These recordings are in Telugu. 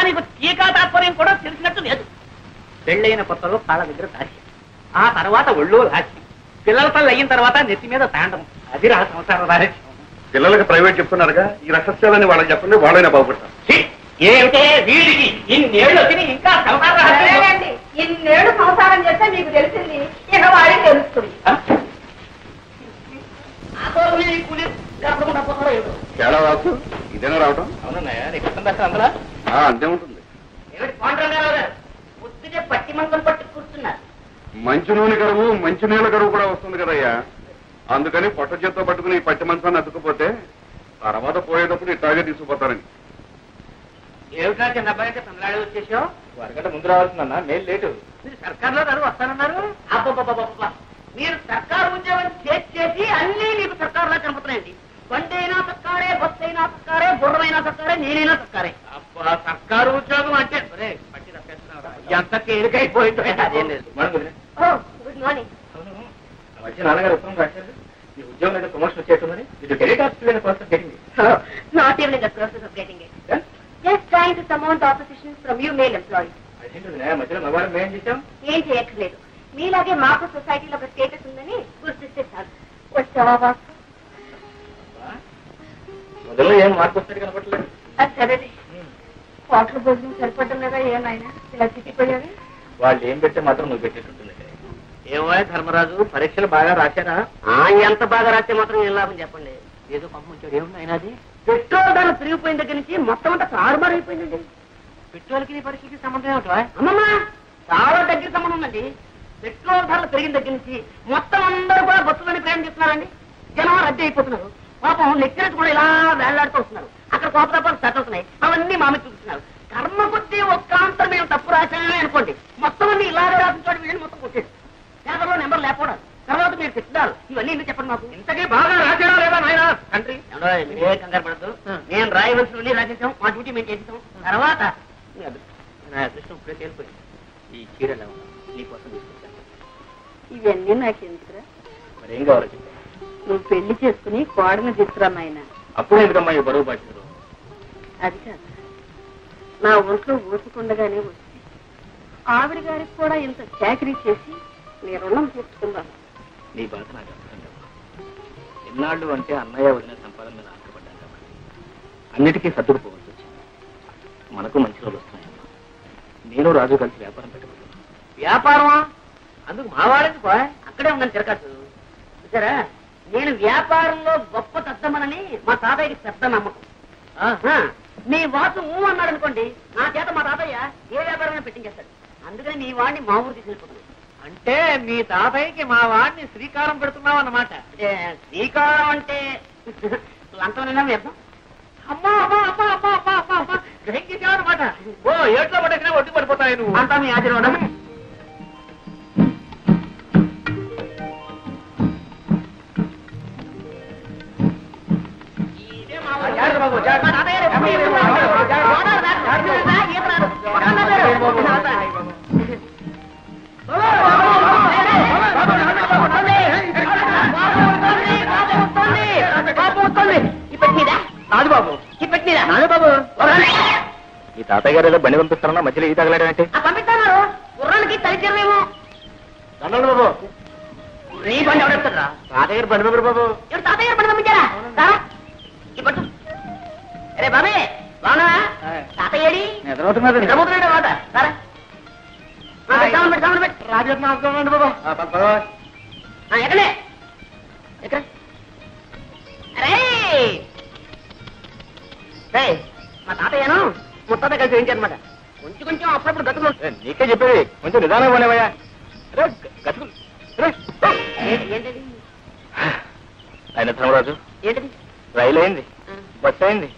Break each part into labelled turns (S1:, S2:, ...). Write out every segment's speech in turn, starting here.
S1: నీకు టీకా తాత్పర్యం కూడా తెలిసినట్టు లేదు. పెళ్ళైన కొత్తలో కాళ్ళ దగ్గర దాచి, ఆ తర్వాత ఒళ్ళో లాచి, పిల్లల తల్లి అయిన తర్వాత నెత్తి మీద తాండం. అది రా సంసార రహస్యం.
S2: పిల్లలకి ప్రైవేట్ చెప్తున్నారుగా, ఈ రహస్యాలని వాళ్ళకి చెప్పండి, వాళ్ళైనా బాగుపడతారు.
S1: ఏమిటే వీడికి ఇన్నేళ్ళు వచ్చి ఇంకా సంసార రహస్యం?
S3: ఇన్నేళ్ళు సంసారం చేస్తే మీకు తెలిసింది, ఇక వాడికి తెలుస్తుంది.
S2: చాలా రాసు ఇదేనా రావటం?
S1: అవునన్నాయా, నీకు అందులో
S2: అంతే ఉంటుంది.
S1: ఏమిటి పాండ్రంగారావు గారు పొద్దుటే పట్టి మంచం పట్టి కూర్చున్నారు.
S2: మంచి నూనె కరువు, మంచి నీళ్ళ కరువు కూడా వస్తుంది కదయ్యా. అందుకని పొట్ట చేత్తో పట్టుకుని ఈ పట్టి మంచాన్ని అతుక్కుపోతే తర్వాత పోయేటప్పుడు ఇట్లాగే తీసుకుపోతారని.
S1: ఏమిటా చిన్న అబ్బాయి అయితే తమిళనాడు వచ్చేసావు?
S4: వరగంట ముందు రావాల్సిందన్నా, నేను లేటు.
S1: మీరు సర్కార్లో గారు వస్తానన్నారు. అబ్బబ్బబ్బబ్బ, మీరు సర్కారు ఉద్యోగం చేసి అన్నీ మీకు సర్కారులా కనపడుతున్నాయండి. బండి అయినా సర్కారే, బస్సు అయినా సర్కారే, గుర్రమైనా సర్కారే, నేనైనా సర్కారే. అబ్బా, సర్కారు ఉద్యోగం అంటే పట్టి తప్పేస్తున్నారా? ఎంత తేలికైపోయిందో. అదేం లేదు.
S3: Good morning.
S4: వచ్చి నాన్నగారు ఉత్తరం రాశారు, ఈ ఉద్యోగం అయితే ప్రమోషన్ వచ్చేట్టున్నది. ఇది క్రెడిట్ ఆఫీస్ ప్రాసెస్ జరిగింది.
S3: Not even in the process of getting it. Just trying to surmount opposition from you male employees.
S4: అదేంటి మధ్యలో మగవారం మేం చేశాం?
S3: ఏం చేయక్కర్లేదు, మీలాగే మాకు సొసైటీలో ఒక స్టేటస్ ఉందని గుర్తిస్తే చాలు. వచ్చావా?
S4: మొదల్లో ఏం మార్పు వస్తాడు కనపట్లేదు.
S3: అది సరే, హోటల్ భోజనం సరిపడడం లేదా ఏమైనా ఇలా చిక్కిపోయావి?
S4: వాళ్ళు ఏం పెడితే మాత్రం నువ్వు పెట్టేటట్టుంది.
S1: ఏమో ధర్మరాజు, పరీక్షలు బాగా రాశారా? ఎంత బాగా రాస్తే మాత్రం ఏం లాభం చెప్పండి. ఏదో పంపించాడు. ఏముంది ఆయన? అది పెట్రోల్ ధర పెరిగిపోయిన దగ్గర నుంచి మొత్తం అంతా తారుమారు అయిపోయిందండి. పెట్రోల్కి నీ పరీక్షకి సంబంధం ఏమిటో? అమ్మమ్మా, చాలా దగ్గర సంబంధం ఉందండి. పెట్రోల్ ధరలు పెరిగిన దగ్గర నుంచి మొత్తం అందరూ కూడా బస్సులోని ప్రయాణం చేస్తున్నారండి. జనం రద్దీ అయిపోతున్నారు. పాపం లెక్చరర్స్ కూడా ఇలా వేళ్లాడుతూ వస్తున్నారు. అక్కడ కోపతాపాలు సెట్ అవుతున్నాయి. అవన్నీ మామి చూపిస్తున్నారు. కర్మ కొద్దీ ఒక్క అంతరం మేము తప్పు రాశామే అనుకోండి, మొత్తం అన్ని ఇలాగే రాసిన చోటు వీళ్ళని మొత్తం కొట్టేది. పేపర్లో నెంబర్ లేకపోవడం, తర్వాత మీరు తిట్టున్నారు. ఇవన్నీ ఎందుకు చెప్పండి మాకు? ఇంతకీ బాగా రాశారా లేదా నాయన తండ్రి? ఏ కంగారు పడద్దు, నేను రాయవలసిన రాసేసాం, మా డ్యూటీ మేము చేసేసాం. తర్వాత నా అదృష్టం ఇప్పుడే తేలిపోయింది. ఈ చీరలు నీకోసం తీసుకొచ్చాను.
S3: ఇవన్నీ నాకెందుకురా?
S4: మరి ఏం కావాలో చెప్పాను.
S3: నువ్వు పెళ్లి చేసుకుని కోడని తీసుకురా నాయన.
S4: అప్పుడు ఎందుకమ్మా ఈ బరువు బాధ్యతలు?
S3: అది కాదు, నా ఒంట్లో ఊసుకుండగానే వచ్చి ఆవిడ గారికి కూడా ఇంత చాకరీ చేసి నీ రుణం తీర్చుకున్నాను.
S4: నీ బాధ నాకు అర్థం కాదు. ఎన్నాళ్ళు అంటే అన్నయ్య వదిన సంపాదన మీద ఆశపడ్డాను కాబట్టి అన్నిటికీ సర్దుకుపోవాల్సి వచ్చింది. మనకు మంచి రోజులు వస్తున్నాయమ్మా. నేను రాజు కలిసి వ్యాపారం పెట్టబోతున్నాను.
S1: వ్యాపారమా? అందుకు మా వాడేందుకు? అక్కడే ఉందని తిరగచ్చు. సరే, నేను వ్యాపారంలో గొప్ప తద్దమనని మా తాతయ్యకి పెద్ద నమ్మకం. మీ వాసు అన్నాడు అనుకోండి, నా చేత మా తాతయ్య ఏ వ్యాపారమైనా పెట్టించేస్తాడు. అందుకని మీ వాడిని మా ఊరు తీసుకెళ్ళిపోతున్నాను. అంటే మీ తాతయ్యకి మా వాడిని శ్రీకారం పెడుతున్నావు అన్నమాట. శ్రీకారం అంటే లంచమైనా వ్యర్థం. అమ్మా అమ్మా అమ్మా అమ్మా అమ్మా అమ్మా అమ్మా గ్రహించేసావన్నమాట. ఓ ఏట్లో పడేసినా ఒడ్డు పడిపోతాయి నువ్వు. అంతా మీ ఆశీర్వాదం.
S4: ఈ తాతయ్య గారు ఏదో బండి పంపిస్తారన్నా మధ్యలో ఈ తగలాడంటే
S1: పంపిస్తున్నారు. గుర్రానికి తలిచేమేమో.
S4: బాబు
S1: నీ బండి ఎవడెత్తారా?
S4: తాతయ్య బండి పంపారు బాబు.
S1: ఎవరు తాతయ్య గారు బండి పంపించారా? ఇప్పటి అరే బాబే బాగున్నా? తాతయ్యడి నిద్రపోతున్నాడు మాట. సరే రాజు బాబా ఎక్కడే ఎక్కడ? అరే మా తాతయ్యను ముత్తాత కలిసి వేయించారనమాట. కొంచెం కొంచెం అప్పుడప్పుడు గతులు.
S4: నీకే చెప్పేది, కొంచెం నిదానం పోలేవయ్యా. గతుకులు
S1: ఏంటది?
S4: ఆయన ధర్మరాజు,
S1: ఏంటది?
S4: రైలు అయింది, బస్సు అయింది,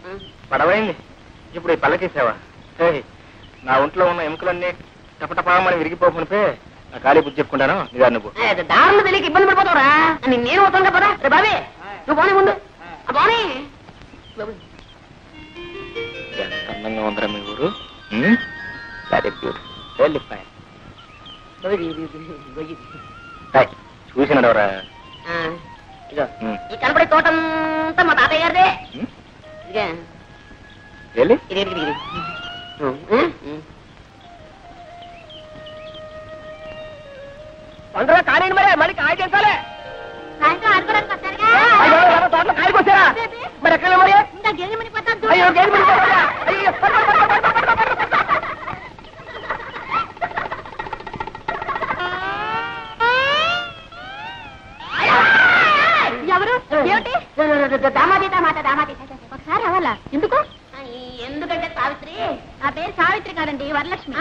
S4: పడవైంది, ఇప్పుడు ఈ పల్లకేసావా? నా ఒంట్లో ఉన్న ఎముకలన్నీ టపటపామని విరిగిపోకునిపే నా ఖాళీ బుద్ధి చెప్పుకుంటాను. నిదాన్ని నువ్వు
S1: దారులు తెలియక ఇబ్బంది పడిపోతావురా. నేను అవుతాను కదా. రే బాబే నువ్వు పోనీ ముందు. పోనీ
S4: ఎంత అందంగా ఉందరా మీ ఊరు. చూసినాడు ఎవరా?
S1: ఈ కనపడే తోటంతా మా తాతయ్య గారిదే.
S4: వెళ్ళి
S1: ఇది
S3: గేదె మణిపోతాను.
S1: అయ్యో గేదె మణిపోతుందా? అయ్యో
S3: ఎవరు ఏమిటి? దామాది దామాత దామాది. ఒకసారి అవ్వాలా? ఎందుకు? ఎందుకంటే సావిత్రి. నా పేరు సావిత్రి కాదండి, వరలక్ష్మి.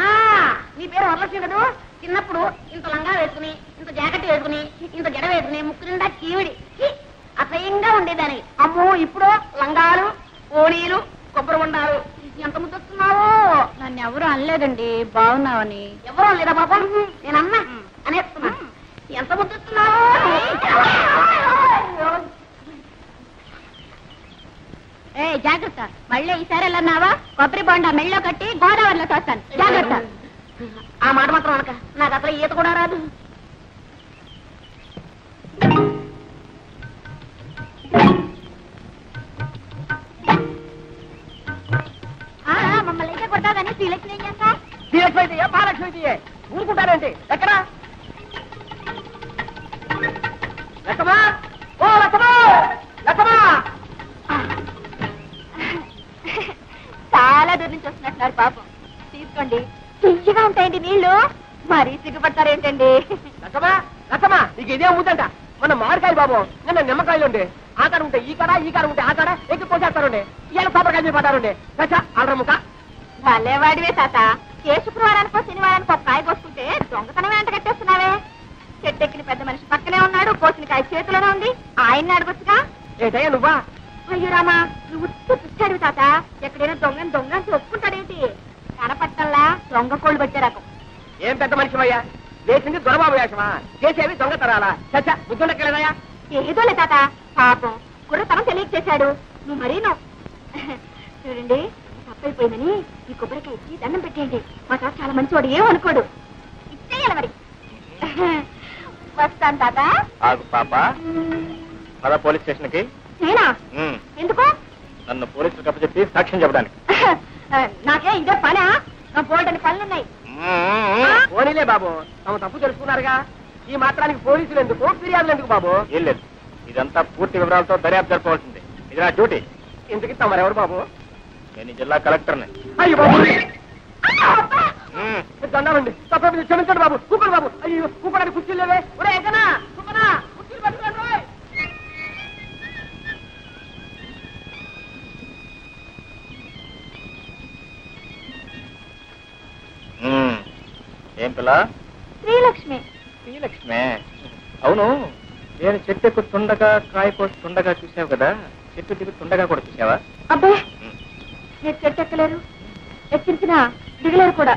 S3: నీ పేరు వరలక్ష్మి కదూ. చిన్నప్పుడు ఇంత లంగా వేసుకుని, ఇంత జాకెట్ వేసుకుని, ఇంత జడ వేసుకుని, ముక్కు నిండా కీవిడి అసహ్యంగా ఉండేదాన్ని. అమ్మో ఇప్పుడు లంగాలు, ఓణీలు, కొబ్బరి ఉండాలు. ఎంత ముద్దొస్తున్నావో. నన్ను ఎవరు అనలేదండి, బాగున్నావని. ఎవరు అనలేదా బాబా? నేనన్నా అనేస్తున్నా. ఎంత ముద్దొస్తున్నావో. ఏ జాగ్రత్త, మళ్ళీ ఈసారి వెళ్ళన్నావా కొబ్బరి బొండా మెళ్ళో కట్టి గోదావరిలో తోస్తాను. జాగ్రత్త. ఆ మాట మాత్రం అనక, నాకు అసలు ఈత కూడా రాదు. మమ్మల్ని అయితే కొడతా కానీ శ్రీలక్ష్మి ఏం చేస్తా?
S1: శ్రీలక్ష్మి అయితే మహాలక్ష్మి అయితే ఊరుకుంటారేంటి? ఎక్కడా లక్ష్మా? ఓ లక్ష్మా, లక్ష్మా!
S3: చాలా దూరం నుంచి వస్తున్నట్టున్నారు పాపం. తీసుకోండి, తీయగా ఉంటాయండి నీళ్లు. మరీ సిగ్గుపడతారేంటండి?
S1: లక్ష్మా, లక్ష్మా, నీకు ఇదే ఉందంట. మన మామిడికాయలు బాబు, నిన్న నిమ్మకాయలు ఉండే. ఆ కాడ ఉంటే ఈ కాడ, ఈ కాడ ఉంటే ఆ కాడ ఎక్కి పోసేస్తారండి. ఇవాళ కొబ్బరికాయ మీద పడ్డారండి. చచ్చా అల్రముక.
S3: భలేవాడివే తాత. ఏ శుక్రవారానికో శనివారానికో కాయ కోసుకుంటే దొంగతనం వెంట కట్టేస్తున్నావే. చెట్టెక్కిన పెద్ద మనిషి పక్కనే ఉన్నాడు, కోసిన కాయ చేతిలోనే ఉంది. ఆయన్ని అడగొచ్చుగా.
S1: ఏంటయ్యా నువ్వా?
S3: అయ్యో రామా, నువ్వు పుచ్చాడు తాత. ఎక్కడైనా దొంగని దొంగ అని ఒప్పుకుంటాడేంటి? కనపట్టల్లా దొంగ కోళ్ళు పెట్టే రకం.
S1: ఏం పెద్ద మనిషివయ్యా? వేసింది దొరబాబు వేషమా, చేసేవి దొంగతనాలా? చచ్చా బుద్ధుండక్కలేదయ్యా?
S3: ఏదోలే తాత, పాపం కుర్రతనం తెలియక చేశాడు. నువ్వు మరీను. చూడండి, తప్పైపోయిందని ఈ కొబ్బరికాయ ఇచ్చి దండం పెట్టేయండి. మా తాత చాలా మంచివాడు, ఏమనుకోడు. ఇచ్చేయాలి మరి. వస్తాను తాత.
S4: ఆగు పాప, పద పోలీస్ స్టేషన్ కి.
S3: నేనా? ఎందుకు?
S4: నన్ను పోలీసులకు అప్పచెప్పి సాక్ష్యం చెప్పడానికి.
S3: నాకే ఇదే పనా? నా బోల్డని పనులున్నాయి.
S1: పోనీలే బాబు, తమ తప్పు తెలుసుకున్నారుగా. ఈ మాత్రానికి పోలీసులు ఎందుకు, ఫిర్యాదులు ఎందుకు బాబు?
S4: ఏం లేదు, ఇదంతా పూర్తి వివరాలతో దర్యాప్తు జరపవలసింది. ఇది నా డ్యూటీ.
S1: ఇంతకి తమరెవరు బాబు?
S4: నేను జిల్లా కలెక్టర్ని.
S1: అయ్యో బాబు, దండాలండి. తప్ప క్షమించండి బాబు. కూపడు బాబు. అయ్యో కూపడానికి కుర్చీలు లేవే. ఒరే ఎక్కనా కూపనా, కుర్చీలు పట్టుకోండి.
S4: ఏం పిల్ల?
S3: శ్రీలక్ష్మి.
S4: శ్రీలక్ష్మే? అవును, నేను చెట్టు ఎక్కుతుండగా కాయ కోస్తుండగా చూసావు కదా, చెట్టు దిగుతుండగా కూడా చూసావా?
S3: అబ్బే, నేను చెట్టు ఎక్కలేరు, ఎక్కించినా దిగలేరు కూడా.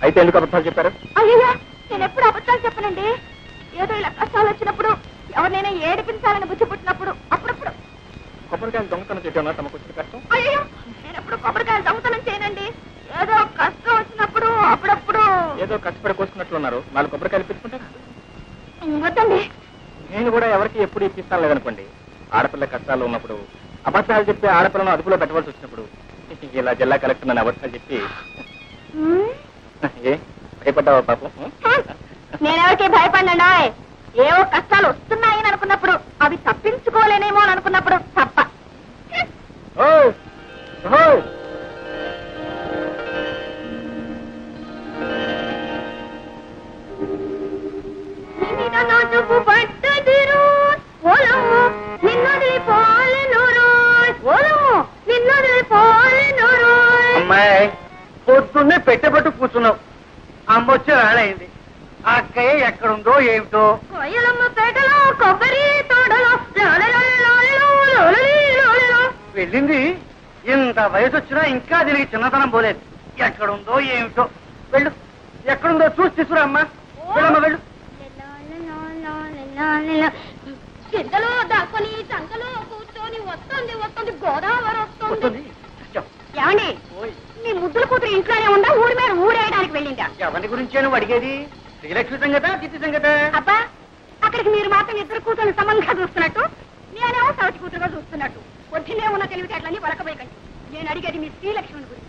S4: అయితే ఎందుకు అబద్ధాలు చెప్పారు?
S3: అయ్యా, నేను ఎప్పుడు అబద్ధాలు చెప్పనండి. ఏదో ఇలా కష్టాలు వచ్చినప్పుడు, ఎవరినైనా ఏడిపించాలని బుద్ధి పుట్టినప్పుడు అప్పుడప్పుడు.
S4: కొబ్బరికాయలు దొంగతనం చేయడం తమకు వచ్చిన కష్టం?
S3: అయ్యో, నేను ఎప్పుడు కొబ్బరికాయలు దొంగతనం చేయనండి. ఏదో కష్టం వచ్చినప్పుడు అప్పుడప్పుడు.
S4: ఏదో కష్టపడి కోసుకున్నట్లున్నారు, 4 కొబ్బరికాయలు పెట్టుకుంటారా?
S3: వద్దండి.
S4: నేను కూడా ఎవరికి ఎప్పుడు ఇప్పిస్తాను లేదనుకోండి. ఆడపిల్ల కష్టాలు ఉన్నప్పుడు, అబద్ధాలు చెప్పి ఆడపిల్లను అదుపులో పెట్టవలసి వచ్చినప్పుడు ఇలా జిల్లా కలెక్టర్ నన్ను అబద్ధాలు చెప్పి. ఏ భయపడ్డావా పాపం?
S3: నేనెవరికి భయపడినా, ఏవో కష్టాలు వస్తున్నాయని అనుకున్నప్పుడు, అవి తప్పించుకోలేనేమో అని అనుకున్నప్పుడు తప్ప.
S1: అమ్మాయి, పొద్దున్నే పెట్టబట్టు కూర్చున్నావు. అమ్మొచ్చి వేళయింది. ఆ అక్కయ్య ఎక్కడుందో ఏమిటో.
S3: కొబ్బరి తోటలో
S1: వెళ్ళింది. ఇంత వయసు వచ్చినా ఇంకా దీనికి చిన్నతనం పోలేదు. ఎక్కడుందో ఏమిటో. వెళ్ళు, ఎక్కడుందో చూసి తీసుకురా అమ్మా. వెళ్ళమ్మా వెళ్ళు.
S3: చింతలో దాక్కుని సంతలో కూర్చొని వస్తుంది వస్తుంది గోదావరి వస్తుంది. ఏమండి, మీ ముద్దుల కూతురు ఇంట్లోనే ఉందా, ఊరి మీద ఊరేయడానికి వెళ్ళిందా?
S1: ఎవరి గురించి నువ్వు అడిగేది? శ్రీలక్ష్మి సంగత, చిత్తి సంగత?
S3: అబ్బా, అక్కడికి మీరు మాత్రం ఇద్దరు కూతురు సమంగా చూస్తున్నట్టు, నేనేమో సవతి కూతురుగా చూస్తున్నట్టు. పొద్దున్నే ఉన్న తెలివితేటలన్నీ వరకబోయకండి. నేను అడిగేది మీ శ్రీలక్ష్మిని గురించి.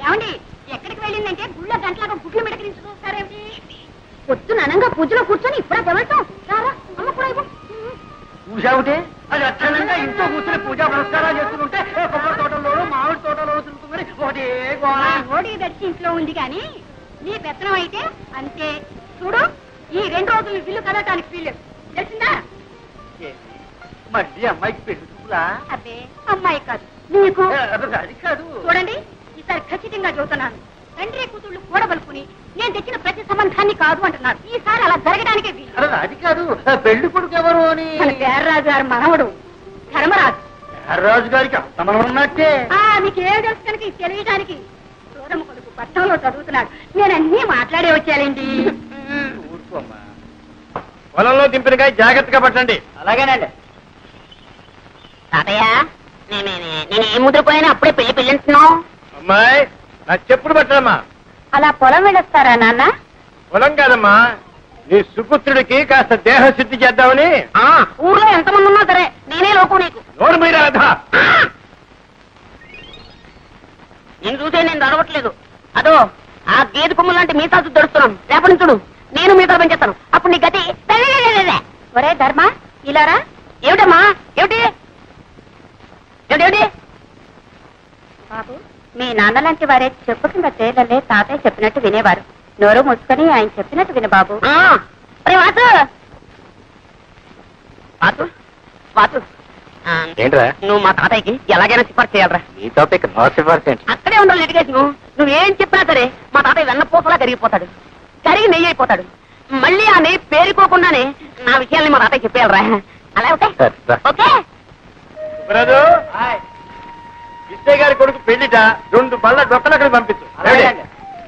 S3: ఏమండి, ఎక్కడికి వెళ్ళిందంటే గుళ్ళ గంటలాగా గుడ్లు మిడకరించి చూస్తారేమిటి? పొద్దున అనంగా పూజలో కూర్చొని ఇప్పుడే తెవడతాం రారా అమ్మ కూడా ఇవ్వు.
S1: పూజ ఒకటి అది అక్షరంగా ఇంట్లో కూర్చొని పూజా పురస్కారాలు చేస్తుంటే కొబ్బరి తోటలో మామిడి తోటలో తిరుగుతుంది ఒకటే
S3: ఓడి దర్శి ఇంట్లో ఉంది కానీ నీ పెత్తనం అయితే అంతే. చూడు ఈ 2 రోజులు బిల్లు కదటానికి వీల్లేదు తెలిసిందా?
S1: మళ్ళీ అమ్మాయికి పెళ్లి చూపులా?
S3: అబ్బే అమ్మాయి కాదు నీకు.
S1: అది కాదు.
S3: చూడండి ఈసారి ఖచ్చితంగా చెబుతున్నాను, తండ్రి కూతుళ్ళు కూడబలుకుని నేను తెచ్చిన ప్రతి సంబంధాన్ని కాదు అంటున్నారు. ఈసారి అలా జరగడానికే వీలు.
S1: అది కాదు, పెళ్లి కొడుకు ఎవరు అని.
S3: మన పేర్రాజు గారు మనవడు ధర్మరాజు.
S1: రాజు గారికి అంతమనం ఉన్నట్టే.
S3: మీకు ఏం తెలుసు కనుక ఇది తెలియడానికి. దూరం కొడుకు పట్టణంలో చదువుతున్నాడు. నేను అన్నీ మాట్లాడే వచ్చానండి.
S1: ఊరుకోమ్మా. పొలంలో దింపినకాయ జాగ్రత్తగా పట్టండి. అలాగేనండి.
S3: తాతయ్య నేను ఏం ముద్రపోయాను అప్పుడే పెళ్లి పెళ్ళంటున్నావు.
S1: అమ్మాయి నాకు చెప్పుడు పట్టమ్మా.
S3: అలా పొలం వెళ్ళొస్తారా నాన్న?
S1: పొలం కాదమ్మా, నీ సుపుత్రుడికి కాస్త దేహ శుద్ధి చేద్దామని.
S3: ఊర్లో ఎంతమంది ఉన్నా సరే నేనే లోకం నీకు.
S1: నోరు మీద
S3: నేను చూసే నేను అడవట్లేదు. అదో ఆ గేదె కొమ్ము లాంటి మీసాలు దొరుకుతున్నాను. రేపటి చూడు నేను మీసాలు పెంచేస్తాను. అప్పుడు నీ గతి. ఒరే ధర్మ ఇలారా. ఏమిటమ్మా ఏమిటి ఏమిటి? బాబు మీ నాన్న లాంటి వారే చెప్పు కింద తేలలే తాతయ్య చెప్పినట్టు వినేవారు. నోరు మూసుకొని ఆయన చెప్పినట్టు విన బాబు.
S4: ఏంట్రా
S3: నువ్వు మా తాతయ్యకి ఎలాగైనా సిఫార్సు చేయాలరా.
S4: నీ టాపిక్ నో సిఫార్సు ఏంటి?
S3: అక్కడే ఉండాలి లిటిగేషన్. నువ్వేం చెప్పినా సరే మా తాతయ్య వెన్నపూసలా కరిగిపోతాడు, కరిగి నెయ్యి అయిపోతాడు. మళ్ళీ ఆ నెయ్యి పేరుకోకుండానే నా విషయాల్ని మా తాతయ్య చెప్పేయాలరా. అలా ఓకే ఓకే.
S1: ఇస్తే గారి కొడుకు పెళ్లిట 2 బళ్ళ డొక్కలు అక్కడ పంపించు.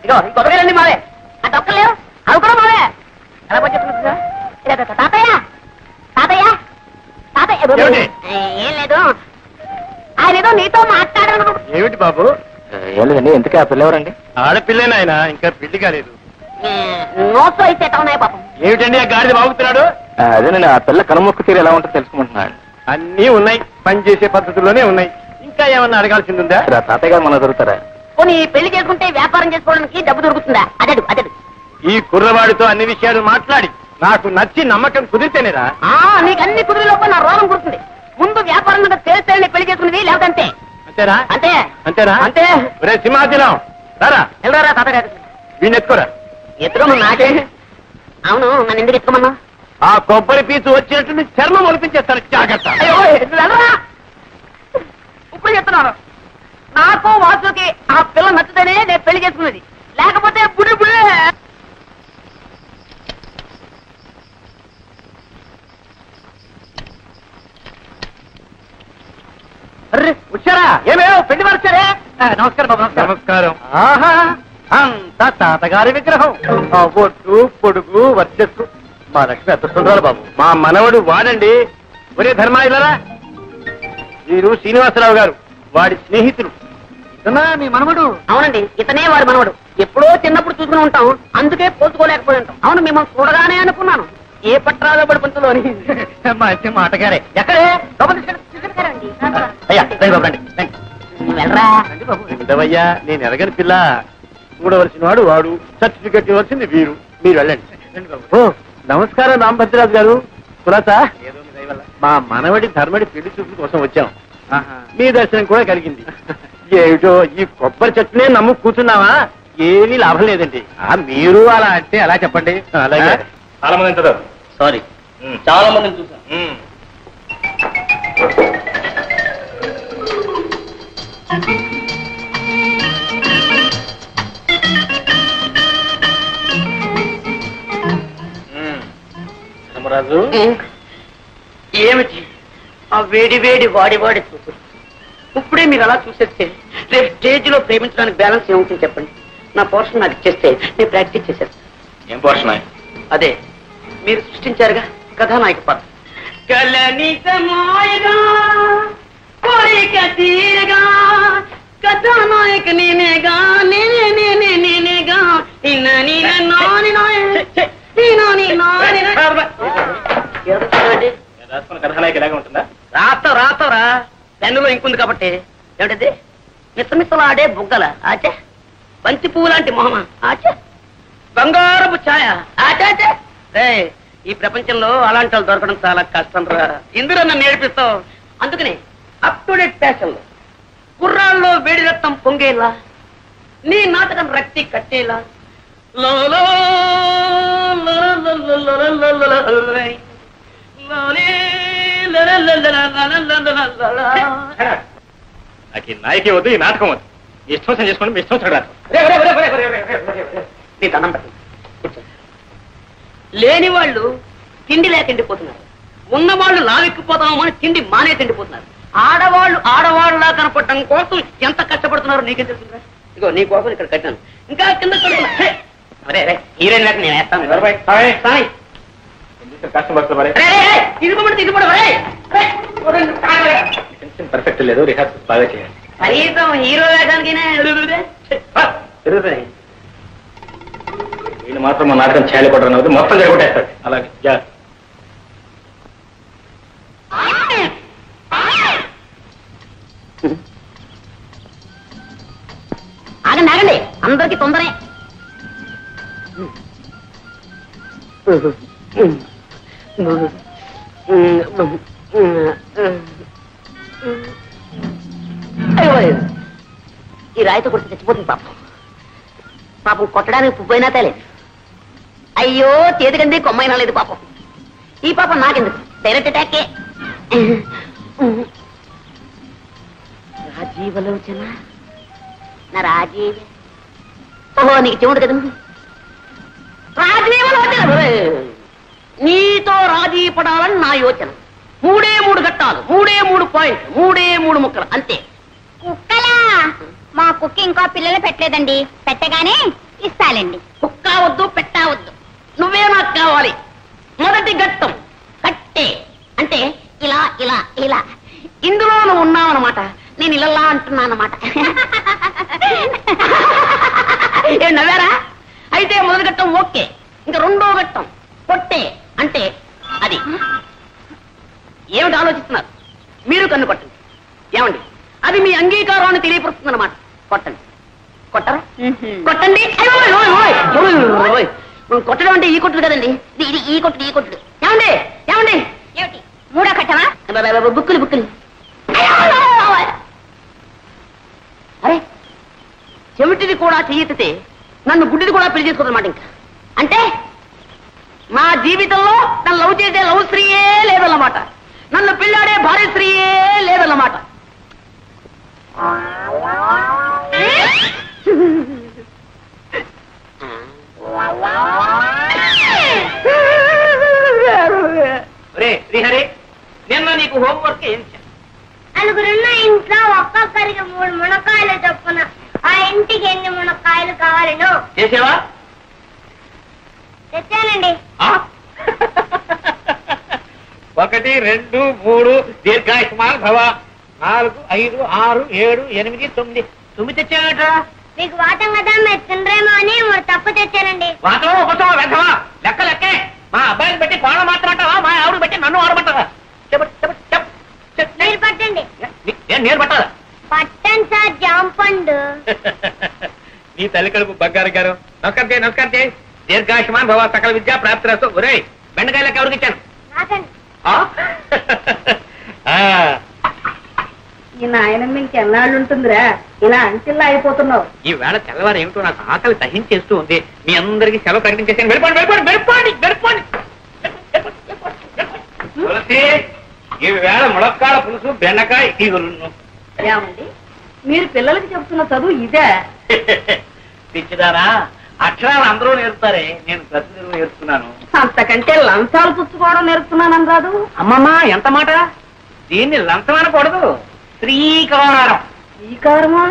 S3: ఇగో ఈ కొబ్బరికాయలన్నీ మావే, ఆ డొక్కలు లేవు అవి కూడా మావే. ఎలా పోయి చెప్తున్నా తాతయ్య తాతయ్య తాతయ్య. ఏం లేదు, ఆయన ఏదో నీతో మాట్లాడాను.
S1: ఏమిటి బాబు?
S4: ఏం లేదండి. ఎందుకే ఆ పిల్లవరండి?
S1: ఆడపిల్లేనా ఆయన, ఇంకా పెళ్లి కాలేదు.
S3: నోట్స్ అయితే ఉన్నాయి పాపం.
S1: ఏమిటండి ఆ గాడిద బాగుతున్నాడు?
S4: అదేనండి, ఆ పిల్ల కనుమొక్కు తీరు ఎలా ఉంటుందో తెలుసుకుంటున్నాడు.
S1: అన్నీ ఉన్నాయి, పని చేసే పద్ధతుల్లోనే ఉన్నాయి. ఇంకా ఏమన్నా అడగాల్సింది ఉందా?
S4: తాతయ్య గారు మన దొరుకుతారా?
S3: పోనీ పెళ్లి చేసుకుంటే వ్యాపారం చేసుకోవడానికి డబ్బు దొరుకుతుందా? అదడు అదడు.
S1: ఈ కుర్రవాడితో అన్ని విషయాలు మాట్లాడి నాకు నచ్చి నమ్మకం కుదిరితేనేరా.
S3: నీకు అన్ని కుదిరిలోపు నా రోగం కుడుతుంది. ముందు వ్యాపారం మీద తేలితేనే పెళ్లి చేసుకునేది, లేకపోతే అంతే.
S1: అంతేనా?
S3: అంతే
S1: అంతేనా?
S3: అంతే.
S1: రే సింహాచలం రారా,
S3: వెళ్ళరా తాతయ్య గారు.
S1: వీడిని ఎత్తుకోరా.
S3: ఎత్తుకోమన్నా నాకే. అవును నన్ను ఎందుకు ఎత్తుకోమన్నా?
S1: ఆ కొబ్బరి పీచు వచ్చినట్టు చర్మం ఒలిపించేస్తాను, జాగ్రత్త.
S3: అయ్యో వెళ్ళరా. ఇప్పుడు చెప్తున్నాను, నాకు వాసుకి ఆ పిల్ల నచ్చుతేనే నేను పెళ్లి చేసుకున్నది, లేకపోతే బుడి బుడే.
S1: వచ్చారా? ఏమేమో పెళ్లి వారు వచ్చారే. నమస్కారం బాబు. నమస్కారం. ఆహా, అంత తాతగారి విగ్రహం. ఒట్టు పొడుగు వర్చస్సు మా లక్ష్మి అదృష్టంరాలు బాబు. మా మనవడు వాడండి. ఒరే ధర్మా ఇలారా, వీరు శ్రీనివాసరావు గారు, వాడి స్నేహితులు. ఇతనా మీ మనవడు?
S3: అవునండి, ఇతనే వాడి మనవడు. ఎప్పుడో చిన్నప్పుడు చూసుకుని ఉంటాం, అందుకే పోల్చుకోలేకపోయి ఉంటాం. అవును మిమ్మల్ని చూడగానే అనుకున్నాను ఏ పట్రాలో పడి పంతులు అని.
S1: మంచి మాటగారే. ఎక్కడే? అయ్యా రండి బాబు, రండి
S3: వెళ్ళరా.
S1: ఉండవయ్యా, నేను ఎరగని పిల్ల. చూడవలసిన వాడు వాడు, సర్టిఫికెట్ ఇవ్వాల్సింది వీరు. మీరు వెళ్ళండి. ఓ నమస్కారం రాంభద్రరాజు గారు. కులాసా? మా మనవడి ధర్మడి పెళ్లి చూపుల కోసం వచ్చాం. మీ దర్శనం కూడా కలిగింది. ఏమిటో ఈ కొబ్బరి చెట్టునే నమ్ము కూర్చున్నావా? ఏమీ లాభం లేదండి. మీరు అలా అంటే అలా చెప్పండి. అలాగే.
S4: చాలా మంది ఉంటారు. సారీ, చాలా మందిని చూసాను.
S1: ధర్మరాజు,
S3: ఏమిటి ఆ వేడి వేడి వాడి వాడి చూపు? ఇప్పుడే మీరు అలా చూసేస్తే రేపు స్టేజ్ లో ప్రేమించడానికి బ్యాలెన్స్ ఏముంటుంది చెప్పండి. నా పోర్షన్ నాకు ఇచ్చేస్తే నేను ప్రాక్టీస్ చేసేస్తాను.
S4: ఏం పోర్షన్?
S3: అదే మీరు సృష్టించారుగా కథానాయక పాత్ర. కలనితమాయగా కోరిక తీరగా కథానాయక నేనేగా నేనేగా
S4: కథానాయక ఎలాగా ఉంటుందా?
S3: రాతరా పెన్నులో ఇంకుంది కాబట్టి. ఏమిటది? మిసమిసలాడే బుగ్గల ఆచే, బంతి పువ్వు లాంటి మొహమా ఆచే,
S1: బంగారపు ఛాయ. ఈ ప్రపంచంలో అలాంటి వాళ్ళు దొరకడం చాలా కష్టం రా. ఇందులో నన్ను నేర్పిస్తావు. అందుకని అప్ టు డేట్ ఫ్యాషన్ లో కుర్రాల్లో వేడి రక్తం పొంగేలా, నీ నాటకం రక్తి కట్టేలా
S4: నాకు నాయకే వద్దు, ఈ నాటకం వద్దు. మీ ఇష్టం చేసుకోండి, మీ ఇష్టం చూడాలి.
S1: నీ దండం పెట్టండి. లేని వాళ్ళు తిండి లేక తిండిపోతున్నారు, ఉన్నవాళ్ళు లావెక్కిపోతామని తిండి మానే తిండిపోతున్నారు. ఆడవాళ్ళలా కనపడటం కోసం ఎంత కష్టపడుతున్నారో నీకేం తెలుస్తుందా? ఇగో నీ కోసం ఇక్కడ కట్టాను, ఇంకా కింద హీరోయిన్ లేక నేను వేస్తాను.
S4: పర్ఫెక్ట్ లేదు, రిహార్సల్ బాగా చేయాలి.
S1: కనీసం హీరో వేయడానికి
S4: వీళ్ళు మాత్రం మా నాటకం చేయకూడదు, అవుతుంది మొత్తం జరగొట్టేస్తాడు. అలాగే
S1: ఆగండి ఆగండి, అందరికి తొందరే. ఈ రాయితో కొట్టి చచ్చిపోతుంది పాపం. పాపం కొట్టడానికి పువ్వైనా తేలేదు. అయ్యో చేతికంది కొమ్మైనా లేదు పాపం. ఈ పాపం నాకెందుకు, డైరెక్ట్ అటాకే. రాజీవలోచన నా రాజీవ. ఓహో నీకు చెవుడు కదా. రాజీవలోచన, నీతో రాజీ పడాలని నా యోచన. 3 ఘట్టాలు, 3 పాయింట్లు, 3 ముక్కలు అంతే.
S3: కుక్కలా? మా కుక్క ఇంకా పిల్లలు పెట్టలేదండి, పెట్టగానే ఇస్తాలండి.
S1: కుక్క వద్దు, పెట్టవద్దు, నువ్వే నాకు కావాలి. మొదటి ఘట్టం కట్టే, అంటే ఇలా ఇలా ఇలా. ఇందులో నువ్వు ఉన్నావన్నమాట, నేను ఇలా అంటున్నానమాట. ఏం నవ్వారా? అయితే మొదటి ఘట్టం ఓకే. ఇంకా 2వ ఘట్టం కొట్టే, అంటే అది. ఏమిటి ఆలోచిస్తున్నారు? మీరు కన్ను కొట్టండి. ఏమండి, అది మీ అంగీకారాన్ని తెలియపరుస్తుంది అన్నమాట. కొట్టండి. కొట్టరా? కొట్టండి. కొట్టడం అంటే ఈ కొట్టుడు కదండి, ఇది ఈ కొట్టుడు, ఈ కొట్టుడు. ఏమండి ఏమండి,
S3: ఏమిటి 3వ ఘట్టమా?
S1: బుక్కులు బుక్కులు. అరే చెవిటిది కూడా చెయ్యెత్తితే నన్ను గుడ్డిది కూడా పెళ్లి చేసుకోదన్నమాట. ఇంకా అంటే నా జీవితంలో నన్ను లవ్ చేసే లవ్ స్త్రీయే లేదన్నమాట, నన్ను పెళ్ళాడే భార్య స్త్రీయే లేదన్నమాట. శ్రీహరి, నిన్న నీకు హోంవర్క్ ఏం చేశాను?
S3: 4 ఇంట్లో ఒక్కొక్కరికి 3 మునక్కాయలు చొప్పున ఆ ఇంటికి ఎన్ని మునక్కాయలు కావాలను
S1: చేసావా?
S3: తెచ్చానండి.
S4: 1 2 3 దీర్ఘాయుష్మాన్ భవ. 4 5 6 7 8 9 9 తెచ్చానట.
S3: మీకు వాటం కదా, మీరు తినరేమో అని 3 తప్పు తెచ్చానండి.
S1: వాటం ఒకటో వెధవా, లెక్క లెక్కే. మా అబ్బాయిని పెట్టి కోణం మాత్రమంటావా, మా ఆవిడ పెట్టి నన్ను ఆడమంటావా?
S3: మీరు పట్టండి.
S1: నేను పట్టాలా?
S3: పట్టండి సార్, జాంపండు.
S4: నీ తల్లి కడుపు బంగారు గారు. నమస్కారం చేయి. దీర్ఘాయుష్మాన్ భవ, సకల విద్యా ప్రాప్తిరస్తు. ఒరేయ్, బెండకాయ లెక్క ఎవరికి ఇచ్చాను?
S3: నాకండి.
S5: ఈ నాయనమ్మ ఇంకెన్నాళ్ళు ఉంటుందిరా, ఇలా అంచెల్లా అయిపోతున్నావు.
S4: ఈ వేళ తెల్లవారు ఏమిటో నాకు ఆకలి సహించేస్తూ ఉంది. మీ అందరికీ సెలవు ప్రకటించేసాను. వెళ్ళిపోండి. ఈ వేళ ములక్కాడ పులుసు, బెండకాయ ఈగులు.
S5: ఏమండి, మీరు పిల్లలకి చెప్తున్న చదువు ఇదే?
S4: పిచ్చిదారా, అక్షరాలు అందరూ నేర్పుతారే, నేను ప్రతిదిన నేర్చుకున్నాను.
S5: అంతకంటే లంచాలు పుచ్చుకోవడం నేర్పుతున్నానని కాదు.
S4: అమ్మమ్మా, ఎంత మాట! దీన్ని లంచం అనకూడదు, శ్రీకారం.
S5: శ్రీకారమా?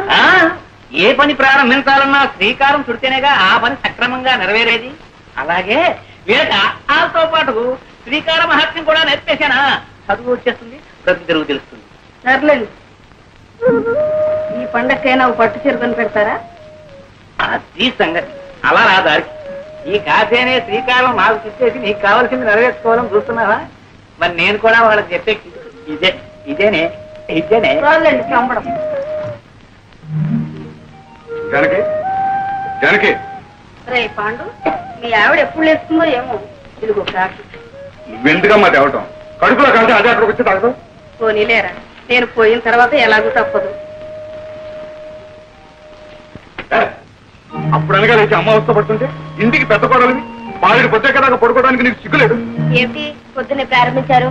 S4: ఏ పని ప్రారంభించాలన్నా శ్రీకారం చుడితేనేగా ఆ పని సక్రమంగా నెరవేరేది. అలాగే వీళ్ళకి ఆతో పాటు శ్రీకార మహత్యం కూడా నేర్పేశానా, చదువు వచ్చేస్తుంది, ప్రతి తిరుగు తెలుస్తుంది.
S5: సర్లేండి, ఈ పండక్కైనా పట్టు చీర కొని పెడతారా?
S4: అది సంగతి. అలా రా దారికి. ఈ కాసేనే శ్రీకారం నాకు చెప్పేసి నీకు కావాల్సింది నెరవేర్చుకోవాలని చూస్తున్నావా? మరి నేను కూడా వాళ్ళకి చెప్పే ఇదేనే.
S5: రాలేండి, చంపడం.
S2: జానకి,
S5: రే పాండు, మీ ఆవిడ ఎప్పుడు లేస్తుందో ఏమో. ఇదిగో కాకి.
S2: నువ్వెందుకమ్మా తేవటం? కడుపులో కలిసి అదే అక్కడికి వచ్చి తాగదు.
S5: పోనీలేరా, నేను పోయిన తర్వాత ఎలాగూ తప్పదు.
S2: అప్పుడు అనగా లేచి అమ్మ అవస్థ పడుతుంటే ఇంటికి పెద్ద కొడలివి బాలుడి పొద్దు కదా పడుకోవడానికి నీకు సిగ్గులేదు.
S3: ఏమిటి పొద్దున్నే ప్రారంభించారు?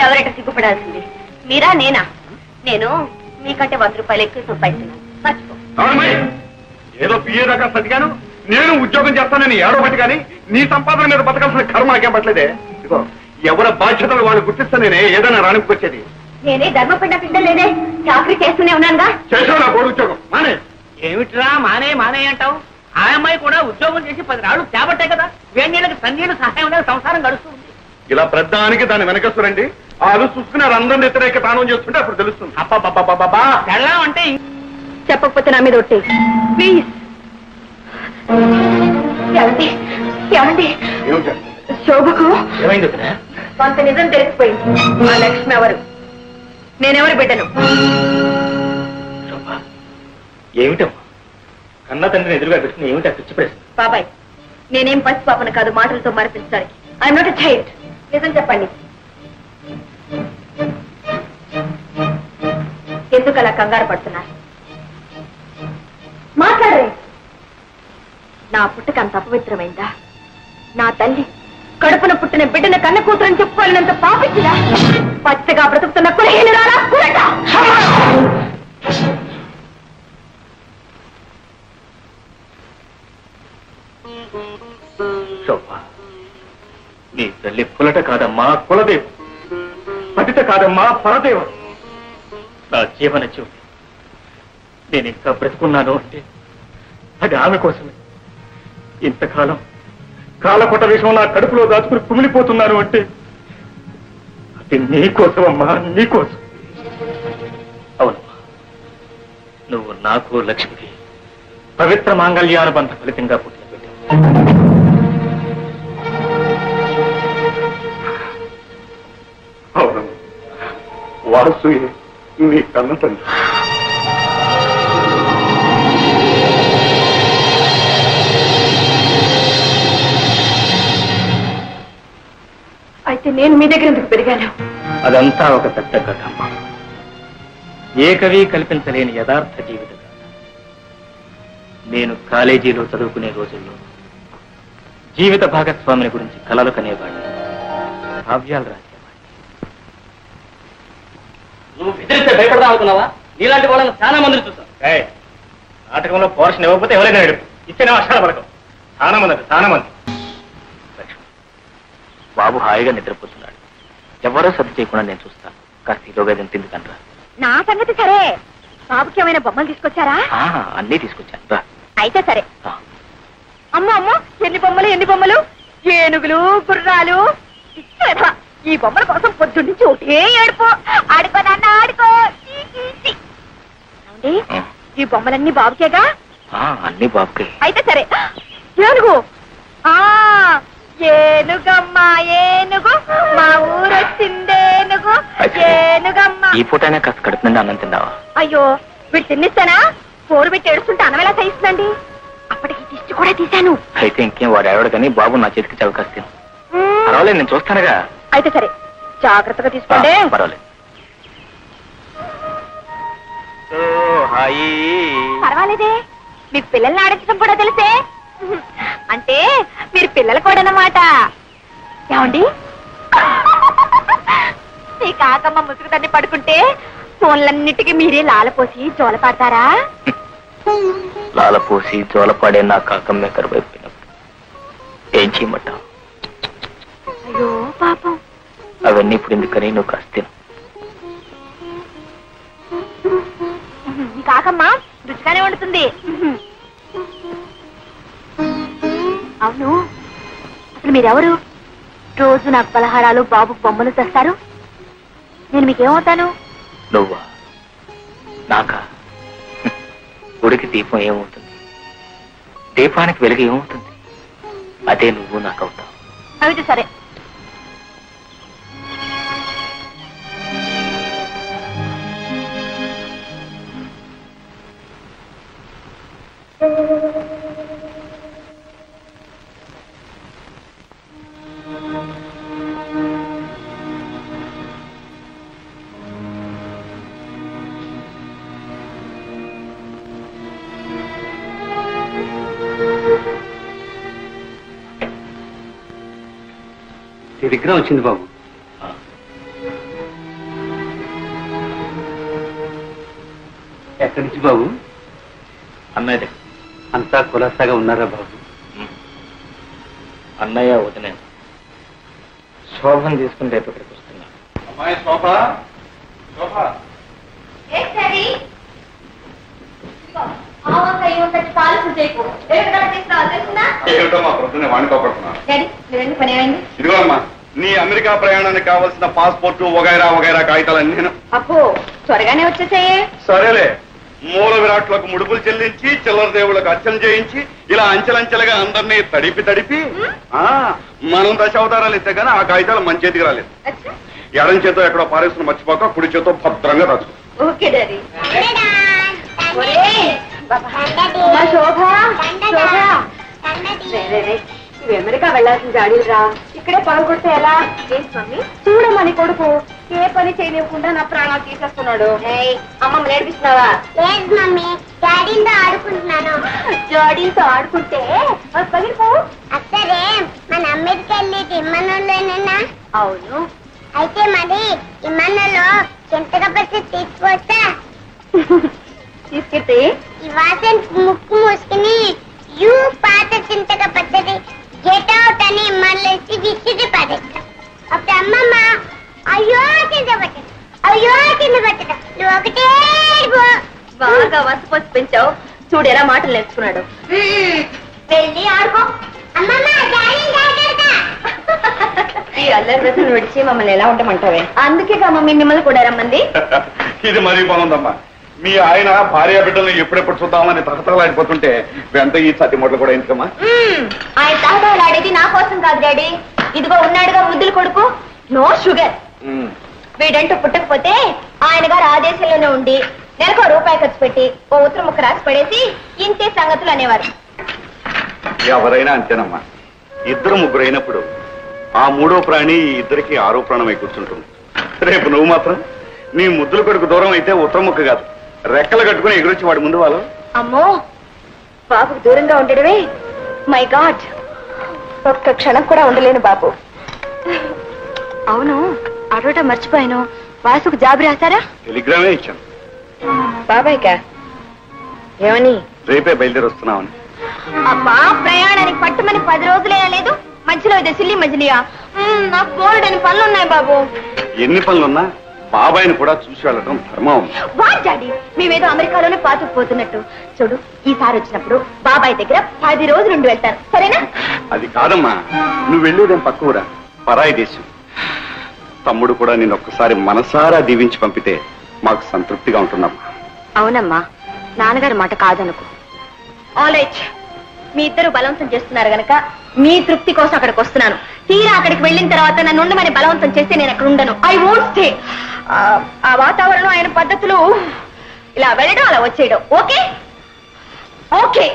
S3: ఎవరైనా సిగ్గుపడాల్సింది మీరా నేనా? నేను మీకంటే 100 రూపాయలు ఎక్కువ సంపాదిస్తున్నాను, మర్చిపో.
S2: ఏదో పిఏ దాకా సతిగాను, నేను ఉద్యోగం చేస్తానని ఏడో బట్టి కానీ నీ సంపాదన మీద బతకాల్సిన కర్మ నాకేం పట్టలేదే. ఇదిగో ఎవరి బాధ్యతలు వాళ్ళు గుర్తిస్తా నేనే ఏదైనా రాణికొచ్చేది.
S3: నేనే ధర్మపిండ పిండలేనే, చాకరీ చేస్తూనే ఉన్నానుగా.
S2: చేసావు నా కోడి ఉద్యోగం మానే.
S1: ఏమిట్రా మానే మానే అంటావు? ఆ అమ్మాయి కూడా ఉద్యోగం చేసి 10 రాళ్ళు తేబట్టే కదా వేణీళ్ళకి తన్నీళ్ళు సహాయం లేక సంసారం గడుస్తుంది.
S2: ఇలా ప్రధానికి దాన్ని వెనకస్తురండి వాళ్ళు చూసుకుని అందరం వ్యతిరేక తానం చేస్తుంటే అప్పుడు తెలుస్తుంది.
S1: అబ్బా పెళ్ళాం అంటే
S3: చెప్పకపోతే నా మీద ఒట్టే ప్లీజ్. ఏమండి ఏమండి,
S2: ఏమిటా
S3: శోభకు
S1: ఏమైంది?
S3: కొంత నిజం తెలిసిపోయింది. ఆ లక్ష్మి ఎవరు, నేనెవరు బిడ్డను?
S4: ఏమిటమ్మా కన్న తండ్రిని ఎదురుగా పెట్టుకుని ఏమిటా పిచ్చి ప్రశ్న?
S3: బాబాయ్, నేనేం పసి పాపను కాదు మాటలతో మరిపించడానికి. I'm not a child. నిజం చెప్పండి, ఎందుకు అలా కంగారు పడుతున్నారు? మాట్లాడరే. నా పుట్టుక అంత అపవిత్రమైందా? నా తల్లి కడుపున పుట్టిన బిడ్డన కన్న కూతురని చెప్పుకోలేనంత పాపించిదా? పచ్చగా బ్రతుకుతున్న కులహీనురాలా కులట.
S4: శోభ, నీ తల్లి పులట కాదమ్మా కులదేవం, పతిత కాదమ్మా పరదేవం. నా జీవన జ్యోతి. నేను ఇంకా బ్రతుకున్నాను అంటే అది ఆమె కోసమే. ఇంతకాలం కాలకొట్ట విషయం నా కడుపులో దాచుకుని కుమిలిపోతున్నాను అంటే అది నీకోసమమ్మా, నీకోసం. అవునమ్మా, నువ్వు నాకు లక్ష్మికి పవిత్ర మాంగళ్యానుబంధ ఫలితంగా పుట్టిన బిడ్డ.
S2: అవును, వాసు నీ కన్న తండ్రి.
S3: అయితే నేను మీ దగ్గర ఎందుకు పెరిగాను?
S4: అదంతా ఒక పెద్ద కథ అమ్మా. ఏ కవి కల్పించలేని యథార్థ జీవిత కథ. నేను కాలేజీలో చదువుకునే రోజుల్లో జీవిత భాగస్వామిని గురించి కలలు కనేవాడిని, కావ్యాలు రాసేవాడిని.
S1: నువ్వు బెదిరిస్తే భయపడదా అవుతున్నావా? నీలాంటి వాళ్ళని చాలా మందిని చూస్తాను.
S4: నాటకంలో పోర్షన్ ఇవ్వకపోతే ఎవరైనా ఇచ్చిన వర్షాల పడకం. చాలా మంది. బాబు హాయిగా నిద్రపోతున్నాడు. ఎవరో సర్ది చేయకుండా నేను చూస్తాను. కాస్త ఈలోగా తింది కనరా.
S3: నా సంగతి సరే, బాబుకి ఏమైనా బొమ్మలు తీసుకొచ్చారా?
S4: అన్నీ తీసుకొచ్చాను రా.
S3: అయితే సరే. అమ్మ అమ్మ, ఎన్ని బొమ్మలు, ఏనుగులు, గుర్రాలు. ఈ బొమ్మల కోసం పొద్దున్న నుంచి ఒకటే ఏడుపో. ఆడుకో నాన్న ఆడుకో. ఈ బొమ్మలన్నీ బాబుకేగా?
S4: అన్ని బాబుకే.
S3: అయితే సరే. ఏనుగు, ఏనుగమ్మ ఏనుగు, మా ఊరొచ్చిందేనుగు, ఏనుగమ్మ.
S4: ఈ పూటైనా కాస్త కడుపు నిండా అన్నం తిన్నావా?
S3: అయ్యో, వీడు తిన్నిస్తానా? పోరు పెట్టి ఏడుస్తుంటే అన్నం ఎలా సహిస్తుందండి? అప్పటికి దిష్టి కూడా తీశాను.
S4: అయితే ఇంకేం, వాడు ఎవడు కానీ బాబు నా చేతికి చవకాస్తాను. పర్వాలేదు, నేను చూస్తానుగా.
S3: అయితే సరే, జాగ్రత్తగా తీసుకోండి.
S4: పర్వాలేదు.
S3: పర్వాలేదే, మీకు పిల్లల్ని ఆడించడం కూడా తెలిసే. అంటే మీరు పిల్లలు కూడా అన్నమాట. ఏమండి, మీ కాకమ్మ ముసుగు తన్ని పడుకుంటే ఫోన్లన్నిటికీ మీరే లాలపోసి జోల పాడతారా?
S4: లాలపోసి జోలపాడే నా కాకమ్మే కరువైపోయినప్పుడు ఏం చేయమంటావు?
S3: అయ్యో పాపం.
S4: అవన్నీ ఇప్పుడు ఎందుకని నువ్వు కాస్త
S3: మీ కాకమ్మ రుచిగానే వండుతుంది. అవును, అసలు మీరెవరు? రోజు నాకు పలహారాలు, బాబుకు బొమ్మలు తెస్తారు. నేను మీకేమవుతాను?
S4: నువ్వా? నాకా? గుడికి దీపం ఏమవుతుంది, దీపానికి వెలుగు ఏమవుతుంది? అదే నువ్వు నాకు అవుతావు.
S3: అయితే సరే.
S4: టెలిగ్రామ్ వచ్చింది బాబు. ఎక్కడి నుంచి బాబు?
S1: అన్నయ్య
S4: అంతా కులాసాగా ఉన్నారా బాబు?
S1: అన్నయ్య వదిన శోభను తీసుకుని రేపు ఇక్కడికి వస్తున్నా.
S2: అమ్మాయి శోభ, శోభ ఏమిటో మా ప్రొద్దునే వాణి కాపాడుతున్నాను. ఇదిగో అమ్మా, నీ అమెరికా ప్రయాణానికి కావాల్సిన పాస్పోర్టు వగైరా వగైరా కాగితాలన్నీ నేను.
S5: అబ్బో త్వరగానే వచ్చేసాయే.
S2: సరేలే, మూల విరాట్లకు ముడుపులు చెల్లించి చిల్లర దేవుళ్ళకు అర్చన చేయించి ఇలా అంచెలంచెలుగా అందరినీ తడిపి మనం దశావతారాలు ఇస్తే గానీ ఆ కాగితాలు మన చేతికి రాలేదు. ఎడం చేతో ఎక్కడో పారేస్తున్న మర్చిపోక కుడి చేతో భద్రంగా రాసుకో.
S5: Okay daddy. శోభ ఇవి అమెరికా వెళ్లాల్సిన జాడీలు రా, ఇక్కడే పగలగొడితే ఎలా? ఏంటి మమ్మీ చూడమని కొడుకు ఏ పని చేయనివ్వకుండా నా ప్రాణాలు తీసేస్తున్నాడు. అమ్మమ్మ నేర్పిస్తున్నావా?
S3: లేదు మమ్మీ, డాడీతో ఆడుకుంటున్నాను.
S5: జాడీలతో ఆడుకుంటే పగిలిపో.
S3: అసలే మన అమెరికా వెళ్ళేది ఇమ్మనంలోనేనా?
S5: అవును.
S3: అయితే మరి ఇమ్మనంలో చింతకపచ్చి తీసుకొస్తా.
S5: తీసుకెళ్తే
S3: ఈ వాసన ముక్కు మూసుకుని యూ పాత చింతక పచ్చడి గెట్ అవుట్ అని మళ్ళీ విసిరి పడేస్తా. అప్పుడు అమ్మమ్మ అయ్యో చింత పట్టడం, అయ్యో చింత పట్టడం, నువ్వు ఒకటే
S5: బాగా వసపోసి పెంచావు. చూడు ఎలా మాటలు నేర్చుకున్నాడు.
S3: వెళ్ళి ఆడుకో. అమ్మమ్మ
S5: ఈ అల్లరి రోజులు విడిచి మమ్మల్ని ఎలా ఉండమంటావే? అందుకే మమ్మీ మిమ్మల్ని కూడా రమ్మంది.
S2: ఇది మరీ బాగుందమ్మా. మీ ఆయన భార్య బిడ్డలను ఎప్పుడెప్పుడు చూద్దామని తహతలాడిపోతుంటే వెంట ఈ సతి మొదలు కూడా ఎందుకమ్మా?
S5: ఆయన తహతలాడేది నా కోసం కాదు డాడీ. ఇదిగో ఉన్నాడుగా ముద్దులు కొడుకు, నో షుగర్. వీడంటూ పుట్టకపోతే ఆయన గారు ఆ దేశంలోనే ఉండి నెలకు రూపాయి ఖర్చు పెట్టి ఓ ఉత్తరం ముక్క రాసి పడేసి ఇంతే సంగతులు అనేవారు.
S2: ఎవరైనా అంతేనమ్మా. ఇద్దరు ముగ్గురు అయినప్పుడు ఆ మూడో ప్రాణి ఈ ఇద్దరికి ఆరో ప్రాణమై కూర్చుంటుంది. రేపు నువ్వు మాత్రం నీ ముద్దుల కొడుకు దూరం అయితే ఉత్తరం ముక్క కాదు, రెక్కలు కట్టుకుని ఎగురొచ్చి వాడి ముందు వాళ్ళు.
S5: అమ్మో, బాబుకు దూరంగా ఉండడమే మై గాడ్. ఒక్క క్షణం కూడా ఉండలేను బాబు. అవును, అడవటం మర్చిపోయాను. వాసుకు జాబు రాశారా?
S2: టెలిగ్రామే ఇచ్చాను.
S5: బాబాయ్కా ఏమని?
S2: రేపే బయలుదేరి వస్తున్నామని.
S5: అబ్బా, ప్రయాణానికి పట్టుమని 10 రోజులే లేదు, మధ్యలో ఇదే సిల్లి మజిలియా? నాకు బోల్డని పనులున్నాయి బాబు.
S2: ఎన్ని పనులున్నా బాబాయిని కూడా చూసి వెళ్ళడం ధర్మం.
S5: వాట్ డాడీ, మేమేదో అమెరికాలోనే పాతుకుపోతున్నట్టు. చూడు, ఈసారి వచ్చినప్పుడు బాబాయ్ దగ్గర 10 రోజులు ఉండి వెళ్తాను, సరేనా?
S2: అది కాదమ్మా, నువ్వు వెళ్ళేదేం పక్క ఊరా, పరాయి దేశం. తమ్ముడు కూడా నేను ఒక్కసారి మనసారా దీవించి పంపితే మాకు సంతృప్తిగా ఉంటున్నామ్మా.
S5: అవునమ్మా, నాన్నగారి మాట కాదనుకో. ఆల్ రైట్, మీ ఇద్దరు బలవంతం చేస్తున్నారు గనక మీ తృప్తి కోసం అక్కడికి వస్తున్నాను. తీరా అక్కడికి వెళ్ళిన తర్వాత నన్ను ఉండమని బలవంతం చేస్తే నేను అక్కడ ఉండను. I won't stay. ఆ వాతావరణం, ఆయన పద్ధతులు, ఇలా వెళ్ళడం అలా వచ్చేయడం. Okay okay.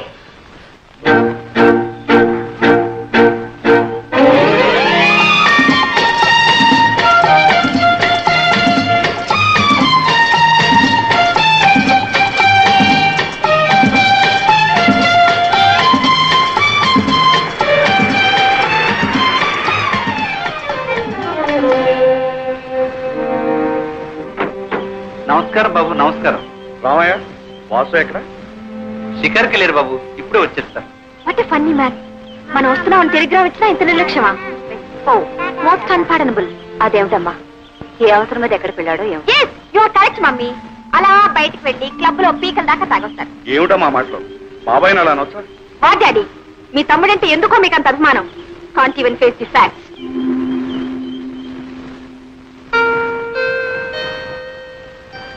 S4: నమస్కారం బాబు. నమస్కారం.
S2: రామయ్య, వాసు ఎక్కడ?
S4: షికార్కి లేరు బాబు, ఇప్పుడే వచ్చేస్తా.
S5: What a funny man. మనం వస్తున్నామని టెలిగ్రామ్ ఇచ్చినా ఇంత నిర్లక్ష్యమా? ఓ, మోస్ట్ అన్పార్డనబుల్. అదేమిటమ్మా, ఏ అవసరం మీద ఎక్కడికి వెళ్ళాడో ఏమో. You are correct mummy. అలా బయటికి వెళ్ళి క్లబ్ లో పీకల దాకా తాగొస్తారు.
S2: ఏమిటా మా మాటలు? బాబాయిని అలా అనొచ్చా?
S5: వాట్ డాడీ, మీ తమ్ముడంటే ఎందుకో మీకు అంత అభిమానం. Can't even face the facts.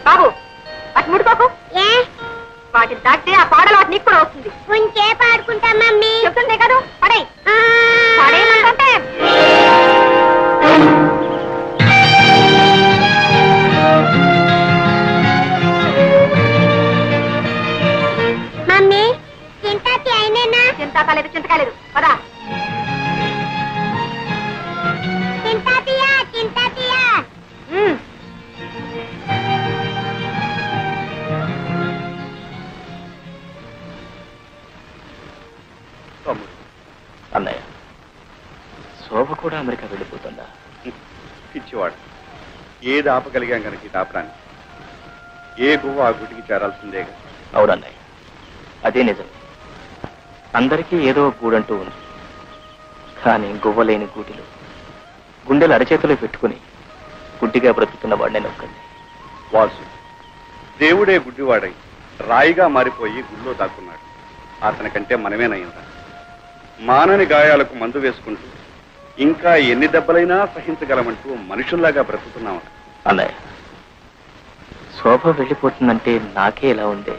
S5: బాబు, అటు ముడిపోకు. వాటిని దాటితే ఆ పాడలు వాటి నీకు కూడా వస్తుంది.
S3: కొంచెం ఆడుకుంటా మమ్మీ.
S5: చెప్తుందే కదా, పడే పడేయమంటే.
S3: మమ్మీ, చింతాతి అయినేనా?
S5: చింతకాలేదు, చింతకాలేదు. పదా.
S3: చింతాతియా, చింతాతియా.
S4: అన్నయ్య, శోభ కూడా అమెరికా వెళ్ళిపోతుందా?
S2: ఏది ఆపగలిగాం కనుక ఇది ఆపడానికి. ఏ గువ్వ ఆ గుడికి చేరాల్సిందేగా.
S4: అవునన్నయ్య, అదే నిజం. అందరికీ ఏదో గూడంటూ ఉంది. కానీ గువ్వలేని గూటిలో గుండెలు అరచేతిలో పెట్టుకుని గుడ్డిగా బ్రతుకుతున్న వాడు నేను ఒక్కడిని.
S2: వాసు, దేవుడే గుడ్డివాడై రాయిగా మారిపోయి గుళ్ళో దాక్కున్నాడు. అతనికంటే మనమేనయ్యిందా? మానని గాయాలకు మందు వేసుకుంటూ ఇంకా ఎన్ని దెబ్బలైనా సహించగలమంటూ మనుషుల్లాగా బ్రతుకుతున్నాం.
S4: అన్నయ్య, శోభ వెళ్ళిపోతుందంటే నాకే ఎలా ఉందే,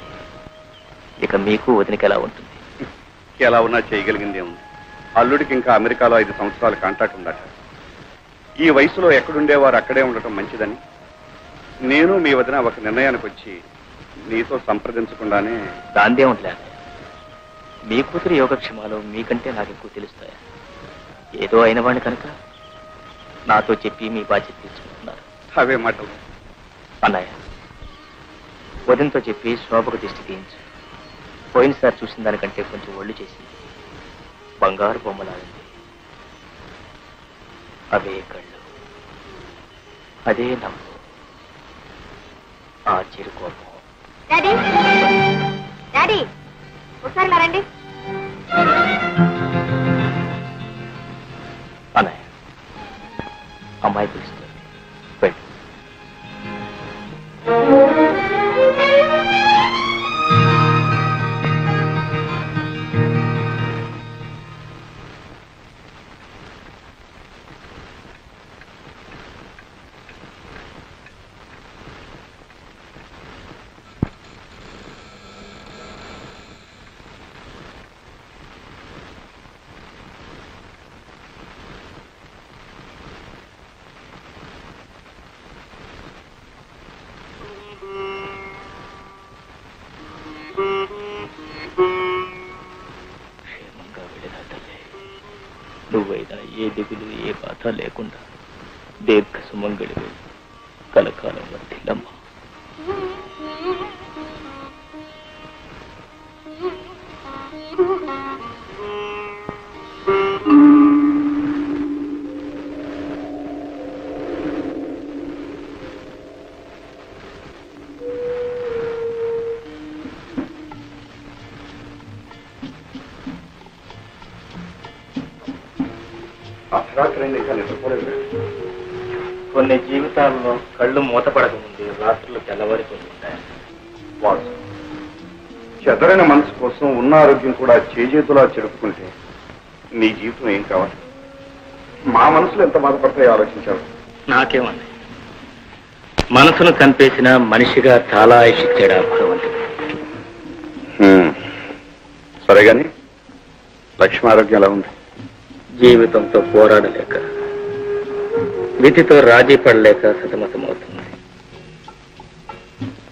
S4: ఇక మీకు వదినకి ఎలా ఉంటుంది?
S2: ఎలా ఉన్నా చేయగలిగిందే ఉంది. అల్లుడికి ఇంకా అమెరికాలో 5 సంవత్సరాల కాంట్రాక్ట్ ఉందట. ఈ వయసులో ఎక్కడుండేవారు అక్కడే ఉండటం మంచిదని నేను మీ వదిన ఒక నిర్ణయానికి వచ్చి నీతో సంప్రదించకుండానే.
S4: దాందే ఉండలే అన్నయ్య, మీ కూతురు యోగక్షేమాలు మీకంటే నాకు ఎక్కువ తెలుస్తాయా? ఏదో అయిన వాడిని కనుక నాతో చెప్పి మీ బాధ్యత తీసుకుంటున్నారు.
S2: అవే మాటలు.
S4: అన్నయ్య, వదినతో చెప్పి శోభకు దిష్టి తీయించు. పోయినసారి చూసిన దానికంటే కొంచెం ఒళ్ళు చేసింది. బంగారు బొమ్మలాడింది. అవే కళ్ళు, అదే నవ్వు, ఆ చిరుకోపం.
S5: డాడీ, డాడీ, ఒకసారి రండి.
S4: అన్నయ్య, అమ్మాయి పిలుస్తుంది, వెళ్ళు. నువ్వైనా ఏ దిగులు ఏ బాధ లేకుండా దీర్ఘ సుమంగళివి కలకాలం వర్తిల్లమ్మా. కొన్ని జీవితాల్లో కళ్ళు మూతపడకముందే రాత్రులు తెల్లవారిపోతుంటాయి.
S2: వాసు, చెదరైన మనసు కోసం ఉన్న ఆరోగ్యం కూడా చేజేతులా చెరుపుకుంటే నీ జీవితం ఏం కావాలి? మా మనసులు ఎంత బాధపడతాయో ఆలోచించావు.
S4: నాకేమన్నా మనసును చంపేసిన మనిషిగా చాలా ఆయుషిచ్చాడు ఆ భగవంతుడు.
S2: సరే గాని లక్ష్మి ఆరోగ్యం ఎలా ఉంది?
S4: జీవితంతో పోరాడలేక, విధితో రాజీ పడలేక సతమతమవుతుంది.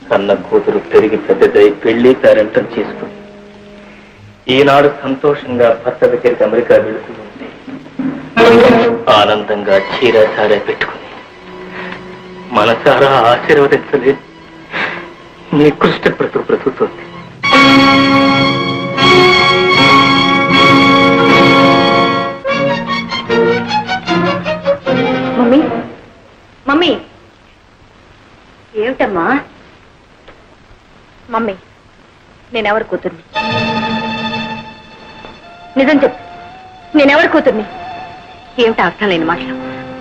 S4: కన్న కూతురు పెరిగి పెద్దదై పెళ్లి పేరెంటం చేసుకుని ఈనాడు సంతోషంగా భర్త దగ్గరికి అమెరికా వెళుతూ ఉంటే ఆనందంగా చీరసారే పెట్టుకుని మనసారా ఆశీర్వదించలేదు నికృష్ట బ్రతుకుతోంది.
S5: మమ్మీ, మమ్మీ, ఏమిటమ్మా? మమ్మీ, నేనెవరి కూతుర్ని? నిజం చెప్పు, నేనెవరి కూతుర్ని? ఏమిటా అర్థం లేని మాటలు?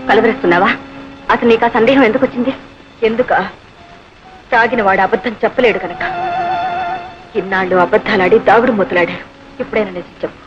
S5: కలవరిస్తున్నావా? అసలు నీకు ఆ సందేహం ఎందుకు వచ్చింది? ఎందుక? తాగిన వాడు అబద్ధం చెప్పలేడు కనుక. ఇన్నాళ్ళు అబద్ధాలాడి దాగుడు మూతలాడారు. ఇప్పుడైనా నిజం చెప్పు.